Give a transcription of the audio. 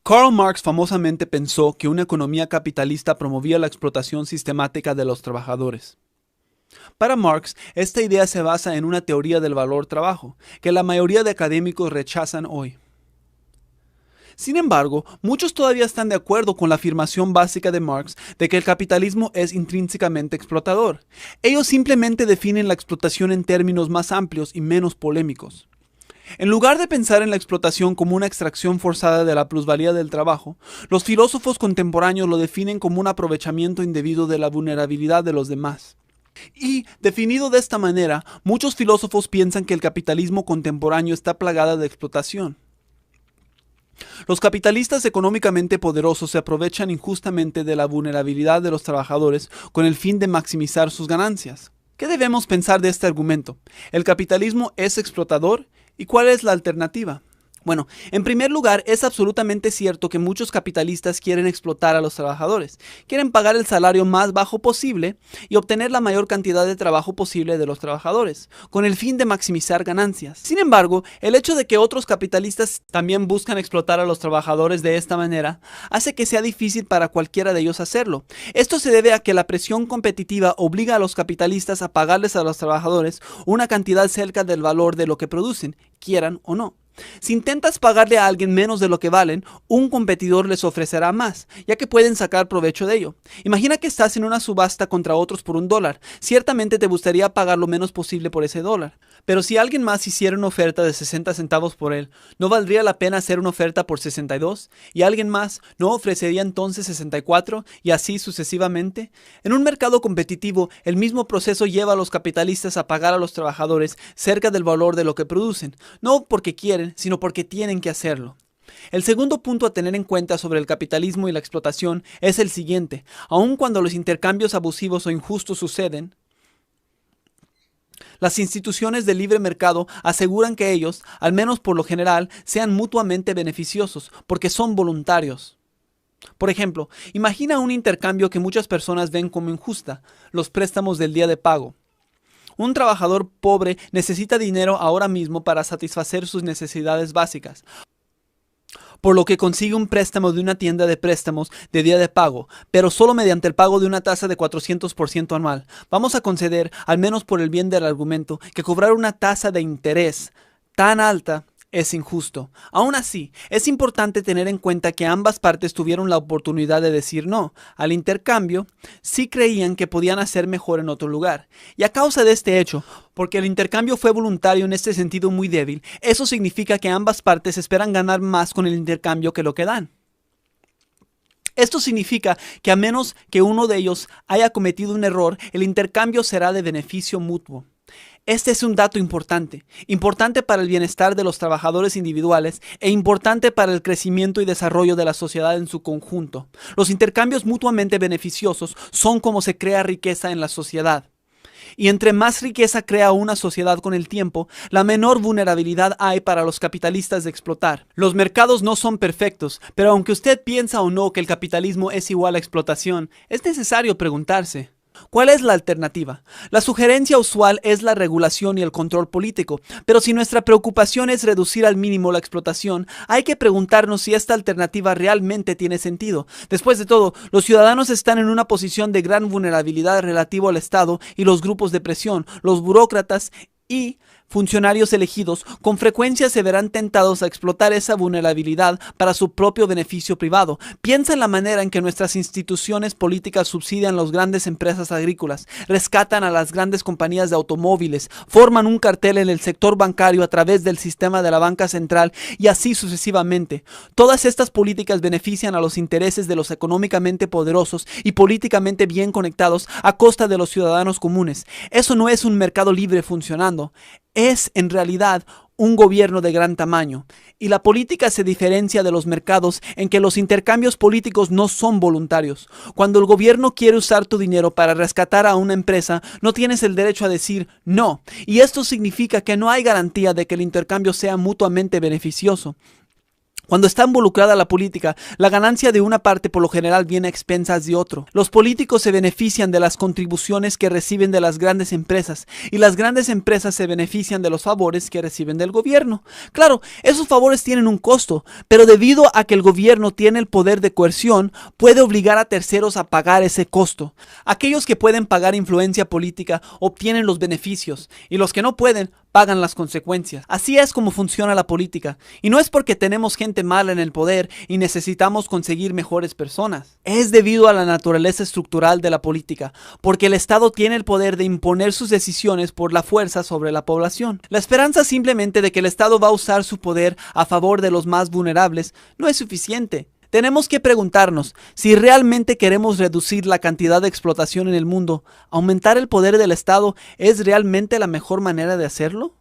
Karl Marx famosamente pensó que una economía capitalista promovía la explotación sistemática de los trabajadores. Para Marx, esta idea se basa en una teoría del valor trabajo, que la mayoría de académicos rechazan hoy. Sin embargo, muchos todavía están de acuerdo con la afirmación básica de Marx de que el capitalismo es intrínsecamente explotador. Ellos simplemente definen la explotación en términos más amplios y menos polémicos. En lugar de pensar en la explotación como una extracción forzada de la plusvalía del trabajo, los filósofos contemporáneos lo definen como un aprovechamiento indebido de la vulnerabilidad de los demás. Y, definido de esta manera, muchos filósofos piensan que el capitalismo contemporáneo está plagado de explotación. Los capitalistas económicamente poderosos se aprovechan injustamente de la vulnerabilidad de los trabajadores con el fin de maximizar sus ganancias. ¿Qué debemos pensar de este argumento? ¿El capitalismo es explotador? ¿Y cuál es la alternativa? Bueno, en primer lugar, es absolutamente cierto que muchos capitalistas quieren explotar a los trabajadores. Quieren pagar el salario más bajo posible y obtener la mayor cantidad de trabajo posible de los trabajadores, con el fin de maximizar ganancias. Sin embargo, el hecho de que otros capitalistas también buscan explotar a los trabajadores de esta manera, hace que sea difícil para cualquiera de ellos hacerlo. Esto se debe a que la presión competitiva obliga a los capitalistas a pagarles a los trabajadores una cantidad cerca del valor de lo que producen, quieran o no. Si intentas pagarle a alguien menos de lo que valen, un competidor les ofrecerá más, ya que pueden sacar provecho de ello. Imagina que estás en una subasta contra otros por $1. Ciertamente te gustaría pagar lo menos posible por ese dólar. Pero si alguien más hiciera una oferta de 60 centavos por él, ¿no valdría la pena hacer una oferta por 62? ¿Y alguien más no ofrecería entonces 64? Y así sucesivamente. En un mercado competitivo, el mismo proceso lleva a los capitalistas a pagar a los trabajadores cerca del valor de lo que producen, no porque quieren, sino porque tienen que hacerlo. El segundo punto a tener en cuenta sobre el capitalismo y la explotación es el siguiente. Aun cuando los intercambios abusivos o injustos suceden, las instituciones de libre mercado aseguran que ellos, al menos por lo general, sean mutuamente beneficiosos, porque son voluntarios. Por ejemplo, imagina un intercambio que muchas personas ven como injusta, los préstamos del día de pago. Un trabajador pobre necesita dinero ahora mismo para satisfacer sus necesidades básicas, por lo que consigue un préstamo de una tienda de préstamos de día de pago, pero solo mediante el pago de una tasa de 400% anual. Vamos a conceder, al menos por el bien del argumento, que cobrar una tasa de interés tan alta es injusto. Aún así, es importante tener en cuenta que ambas partes tuvieron la oportunidad de decir no al intercambio si creían que podían hacer mejor en otro lugar. Y a causa de este hecho, porque el intercambio fue voluntario en este sentido muy débil, eso significa que ambas partes esperan ganar más con el intercambio que lo que dan. Esto significa que a menos que uno de ellos haya cometido un error, el intercambio será de beneficio mutuo. Este es un dato importante para el bienestar de los trabajadores individuales e importante para el crecimiento y desarrollo de la sociedad en su conjunto. Los intercambios mutuamente beneficiosos son como se crea riqueza en la sociedad. Y entre más riqueza crea una sociedad con el tiempo, la menor vulnerabilidad hay para los capitalistas de explotar. Los mercados no son perfectos, pero aunque usted piensa o no que el capitalismo es igual a explotación, es necesario preguntarse: ¿cuál es la alternativa? La sugerencia usual es la regulación y el control político, pero si nuestra preocupación es reducir al mínimo la explotación, hay que preguntarnos si esta alternativa realmente tiene sentido. Después de todo, los ciudadanos están en una posición de gran vulnerabilidad relativo al Estado y los grupos de presión, los burócratas y funcionarios elegidos con frecuencia se verán tentados a explotar esa vulnerabilidad para su propio beneficio privado. Piensa en la manera en que nuestras instituciones políticas subsidian las grandes empresas agrícolas, rescatan a las grandes compañías de automóviles, forman un cartel en el sector bancario a través del sistema de la banca central y así sucesivamente. Todas estas políticas benefician a los intereses de los económicamente poderosos y políticamente bien conectados a costa de los ciudadanos comunes. Eso no es un mercado libre funcionando. Es, en realidad, un gobierno de gran tamaño. Y la política se diferencia de los mercados en que los intercambios políticos no son voluntarios. Cuando el gobierno quiere usar tu dinero para rescatar a una empresa, no tienes el derecho a decir no. Y esto significa que no hay garantía de que el intercambio sea mutuamente beneficioso. Cuando está involucrada la política, la ganancia de una parte por lo general viene a expensas de otro. Los políticos se benefician de las contribuciones que reciben de las grandes empresas y las grandes empresas se benefician de los favores que reciben del gobierno. Claro, esos favores tienen un costo, pero debido a que el gobierno tiene el poder de coerción, puede obligar a terceros a pagar ese costo. Aquellos que pueden pagar influencia política obtienen los beneficios y los que no pueden pagan las consecuencias. Así es como funciona la política, y no es porque tenemos gente mala en el poder y necesitamos conseguir mejores personas. Es debido a la naturaleza estructural de la política, porque el Estado tiene el poder de imponer sus decisiones por la fuerza sobre la población. La esperanza simplemente de que el Estado va a usar su poder a favor de los más vulnerables no es suficiente. Tenemos que preguntarnos si realmente queremos reducir la cantidad de explotación en el mundo. ¿Aumentar el poder del Estado es realmente la mejor manera de hacerlo?